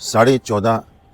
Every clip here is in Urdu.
14.5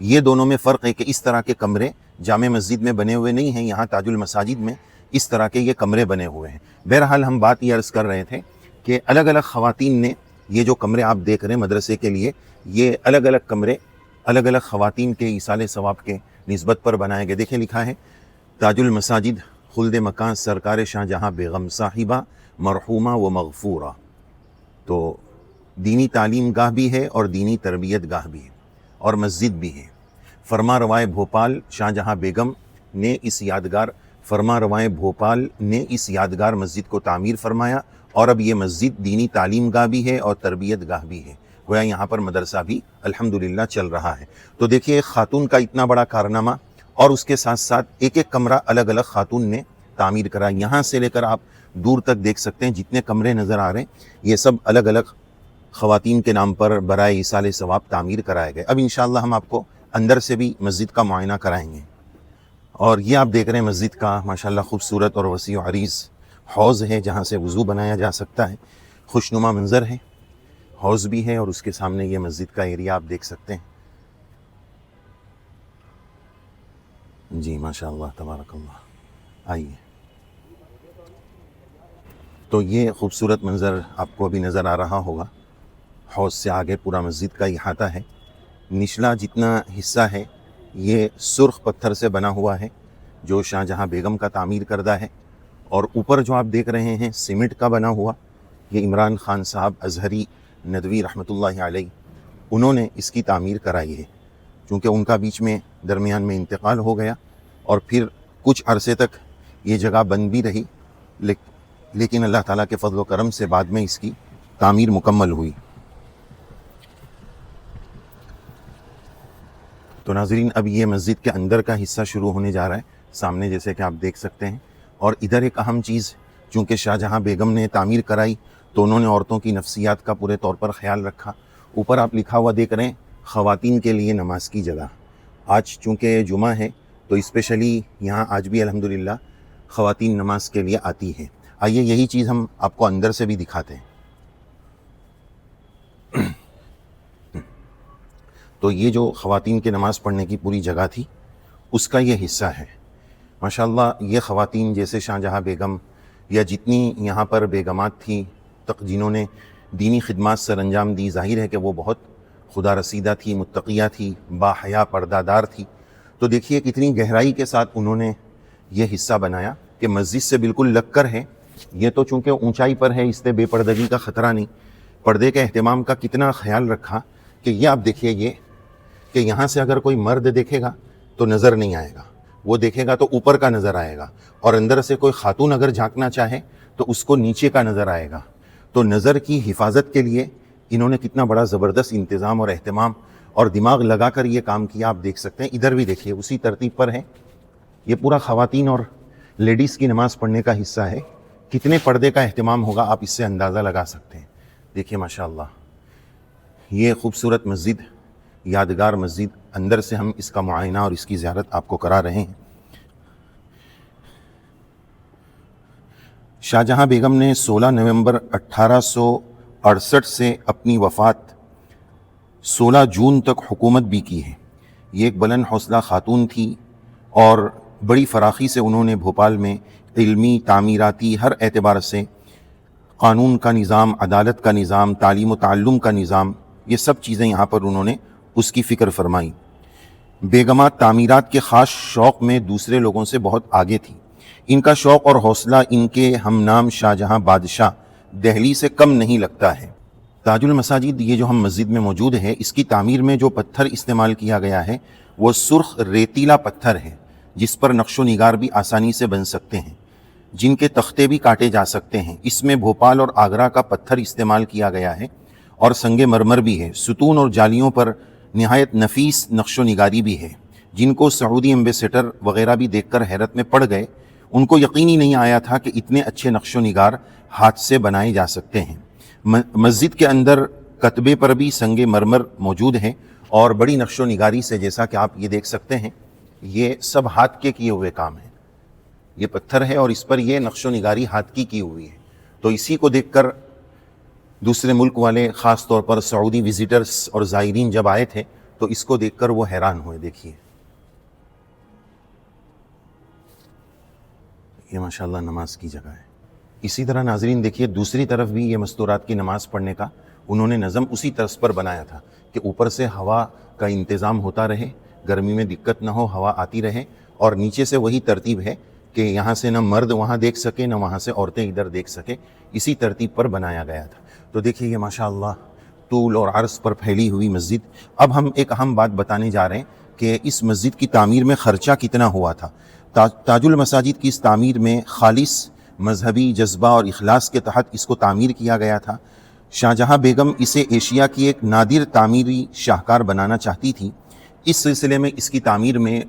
یہ دونوں میں فرق ہے کہ اس طرح کے کمرے جامع مسجد میں بنے ہوئے نہیں ہیں، یہاں تاج المساجد میں اس طرح کے یہ کمرے بنے ہوئے ہیں۔ بہرحال ہم بات یہ عرض کر رہے تھے کہ الگ الگ خواتین نے یہ جو کمرے آپ دیکھ رہے ہیں مدرسے کے لیے، یہ الگ الگ کمرے الگ الگ خواتین کے ایصال ثواب کے نسبت پر بنائے گئے۔ دیکھیں لکھا ہے تاج المساجد خلد مکان سرکار شاہ جہاں بیگم صاحبہ مرحومہ و مغفورہ۔ تو دینی تعلیم گاہ بھی ہے اور دینی تربیت گاہ بھی ہے اور مسجد بھی ہے۔ فرما روائے بھوپال شاہ جہاں بیگم نے اس یادگار مسجد کو تعمیر فرمایا، اور اب یہ مسجد دینی تعلیم گاہ بھی ہے اور تربیت گاہ بھی ہے، گویا یہاں پر مدرسہ بھی الحمدللہ چل رہا ہے۔ تو دیکھیے ایک خاتون کا اتنا بڑا کارنامہ، اور اس کے ساتھ ساتھ ایک ایک کمرہ الگ الگ خاتون نے تعمیر کرا۔ یہاں سے لے کر آپ دور تک دیکھ سکتے ہیں جتنے کمرے نظر آ رہے ہیں یہ سب الگ الگ خواتین کے نام پر برائے ایصال ثواب تعمیر کرائے گئے۔ اب انشاءاللہ ہم آپ کو اندر سے بھی مسجد کا معائنہ کرائیں گے۔ اور یہ آپ دیکھ رہے ہیں مسجد کا ماشاءاللہ خوبصورت اور وسیع و عریض حوض ہے جہاں سے وضو بنایا جا سکتا ہے، خوشنما منظر ہے، حوض بھی ہے اور اس کے سامنے یہ مسجد کا ایریا آپ دیکھ سکتے ہیں۔ جی ماشاءاللہ تبارک اللہ، آئیے۔ تو یہ خوبصورت منظر آپ کو ابھی نظر آ رہا ہوگا، حوض سے آگے پورا مسجد کا احاطہ ہے۔ نچلا جتنا حصہ ہے یہ سرخ پتھر سے بنا ہوا ہے جو شاہ جہاں بیگم کا تعمیر کردہ ہے، اور اوپر جو آپ دیکھ رہے ہیں سیمنٹ کا بنا ہوا، یہ عمران خان صاحب ازہری ندوی رحمۃ اللہ علیہ انہوں نے اس کی تعمیر کرائی ہے، چونکہ ان کا بیچ میں درمیان میں انتقال ہو گیا اور پھر کچھ عرصے تک یہ جگہ بند بھی رہی، لیکن اللہ تعالیٰ کے فضل و کرم سے بعد میں اس کی تعمیر مکمل ہوئی۔ تو ناظرین اب یہ مسجد کے اندر کا حصہ شروع ہونے جا رہا ہے، سامنے جیسے کہ آپ دیکھ سکتے ہیں۔ اور ادھر ایک اہم چیز، چونکہ شاہ جہاں بیگم نے تعمیر کرائی تو انہوں نے عورتوں کی نفسیات کا پورے طور پر خیال رکھا۔ اوپر آپ لکھا ہوا دیکھ رہے ہیں خواتین کے لیے نماز کی جگہ۔ آج چونکہ جمعہ ہے تو اسپیشلی یہاں آج بھی الحمدللہ خواتین نماز کے لیے آتی ہیں۔ آئیے یہی چیز ہم آپ کو اندر سے بھی دکھاتے ہیں۔ تو یہ جو خواتین کے نماز پڑھنے کی پوری جگہ تھی اس کا یہ حصہ ہے۔ ماشاءاللہ یہ خواتین جیسے شاہ جہاں بیگم یا جتنی یہاں پر بیگمات تھیں جنہوں نے دینی خدمات سر انجام دی، ظاہر ہے کہ وہ بہت خدا رسیدہ تھی، متقیہ تھی، با حیا پردہ دار تھی۔ تو دیکھیے کتنی گہرائی کے ساتھ انہوں نے یہ حصہ بنایا کہ مسجد سے بالکل لگ کر ہے۔ یہ تو چونکہ اونچائی پر ہے اس سے بے پردگی کا خطرہ نہیں، پردے کے اہتمام کا کتنا خیال رکھا کہ یہ آپ دیکھیے یہ کہ یہاں سے اگر کوئی مرد دیکھے گا تو نظر نہیں آئے گا، وہ دیکھے گا تو اوپر کا نظر آئے گا، اور اندر سے کوئی خاتون اگر جھانکنا چاہے تو اس کو نیچے کا نظر آئے گا۔ تو نظر کی حفاظت کے لیے انہوں نے کتنا بڑا زبردست انتظام اور اہتمام اور دماغ لگا کر یہ کام کیا، آپ دیکھ سکتے ہیں۔ ادھر بھی دیکھیے اسی ترتیب پر ہے، یہ پورا خواتین اور لیڈیز کی نماز پڑھنے کا حصہ ہے۔ کتنے پردے کا اہتمام ہوگا آپ اس سے اندازہ لگا سکتے ہیں۔ دیکھیے ماشاءاللہ یہ خوبصورت مسجد، یادگار مسجد، اندر سے ہم اس کا معائنہ اور اس کی زیارت آپ کو کرا رہے ہیں۔ شاہ جہاں بیگم نے 16 نومبر 1868 سے اپنی وفات 16 جون تک حکومت بھی کی ہے۔ یہ ایک بلند حوصلہ خاتون تھی اور بڑی فراخی سے انہوں نے بھوپال میں علمی، تعمیراتی، ہر اعتبار سے قانون کا نظام، عدالت کا نظام، تعلیم و تعلم کا نظام، یہ سب چیزیں یہاں پر انہوں نے اس کی فکر فرمائی۔ بیگمات تعمیرات کے خاص شوق میں دوسرے لوگوں سے بہت آگے تھی۔ ان کا شوق اور حوصلہ ان کے ہم نام شاہ جہاں بادشاہ دہلی سے کم نہیں لگتا ہے۔ تاج المساجد یہ جو ہم مسجد میں موجود ہے، اس کی تعمیر میں جو پتھر استعمال کیا گیا ہے وہ سرخ ریتیلا پتھر ہے، جس پر نقش و نگار بھی آسانی سے بن سکتے ہیں، جن کے تختے بھی کاٹے جا سکتے ہیں۔ اس میں بھوپال اور آگرہ کا پتھر استعمال کیا گیا ہے اور سنگ مرمر بھی ہے۔ ستون اور جالیوں پر نہایت نفیس نقش و نگاری بھی ہے، جن کو سعودی ایمبیسیڈر وغیرہ بھی دیکھ کر حیرت میں پڑ گئے۔ ان کو یقین ہی نہیں آیا تھا کہ اتنے اچھے نقش و نگار ہاتھ سے بنائے جا سکتے ہیں۔ مسجد کے اندر کتبے پر بھی سنگ مرمر موجود ہے اور بڑی نقش و نگاری سے، جیسا کہ آپ یہ دیکھ سکتے ہیں، یہ سب ہاتھ کے کیے ہوئے کام ہیں۔ یہ پتھر ہے اور اس پر یہ نقش و نگاری ہاتھ کی ہوئی ہے۔ تو اسی کو دیکھ کر دوسرے ملک والے، خاص طور پر سعودی وزیٹرز اور زائرین جب آئے تھے تو اس کو دیکھ کر وہ حیران ہوئے. دیکھیے یہ ماشاءاللہ نماز کی جگہ ہے. اسی طرح ناظرین دیکھیے دوسری طرف بھی یہ مستورات کی نماز پڑھنے کا انہوں نے نظم اسی طرز پر بنایا تھا کہ اوپر سے ہوا کا انتظام ہوتا رہے, گرمی میں دقت نہ ہو, ہوا آتی رہے, اور نیچے سے وہی ترتیب ہے کہ یہاں سے نہ مرد وہاں دیکھ سکے نہ وہاں سے عورتیں ادھر دیکھ سکے, اسی ترتیب پر بنایا گیا تھا. تو دیکھیے یہ ماشاءاللہ طول اور عرض پر پھیلی ہوئی مسجد. اب ہم ایک اہم بات بتانے جا رہے ہیں کہ اس مسجد کی تعمیر میں خرچہ کتنا ہوا تھا. تاج المساجد کی اس تعمیر میں خالص مذہبی جذبہ اور اخلاص کے تحت اس کو تعمیر کیا گیا تھا. شاہجہاں بیگم اسے ایشیا کی ایک نادر تعمیری شاہکار بنانا چاہتی تھی. اس سلسلے میں اس کی تعمیر میں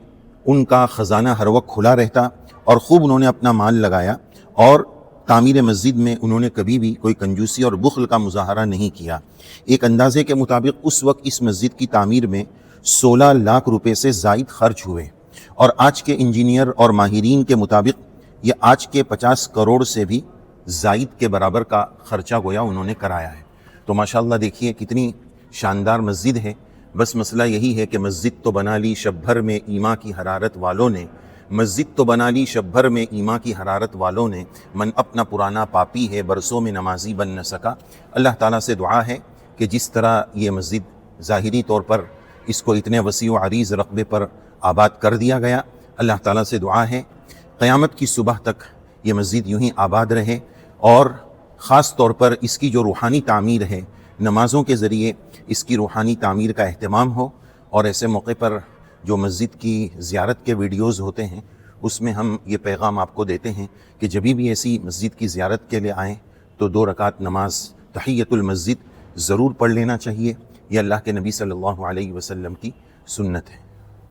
ان کا خزانہ ہر وقت کھلا رہتا اور خوب انہوں نے اپنا مال لگایا, اور تعمیر مسجد میں انہوں نے کبھی بھی کوئی کنجوسی اور بخل کا مظاہرہ نہیں کیا. ایک اندازے کے مطابق اس وقت اس مسجد کی تعمیر میں 16 لاکھ روپے سے زائد خرچ ہوئے, اور آج کے انجینئر اور ماہرین کے مطابق یہ آج کے 50 کروڑ سے بھی زائد کے برابر کا خرچہ گویا انہوں نے کرایا ہے. تو ماشاءاللہ دیکھیے کتنی شاندار مسجد ہے. بس مسئلہ یہی ہے کہ مسجد تو بنا لی شب بھر میں ایمان کی حرارت والوں نے, مسجد تو بنا لی شب بھر میں ایمان کی حرارت والوں نے, من اپنا پرانا پاپی ہے برسوں میں نمازی بن نہ سکا. اللہ تعالیٰ سے دعا ہے کہ جس طرح یہ مسجد ظاہری طور پر اس کو اتنے وسیع و عریض رقبے پر آباد کر دیا گیا, اللہ تعالیٰ سے دعا ہے قیامت کی صبح تک یہ مسجد یوں ہی آباد رہے, اور خاص طور پر اس کی جو روحانی تعمیر ہے, نمازوں کے ذریعے اس کی روحانی تعمیر کا اہتمام ہو. اور ایسے موقع پر جو مسجد کی زیارت کے ویڈیوز ہوتے ہیں اس میں ہم یہ پیغام آپ کو دیتے ہیں کہ جبھی بھی ایسی مسجد کی زیارت کے لیے آئیں تو 2 رکعت نماز تحیۃ المسجد ضرور پڑھ لینا چاہیے. یہ اللہ کے نبی صلی اللہ علیہ وسلم کی سنت ہے.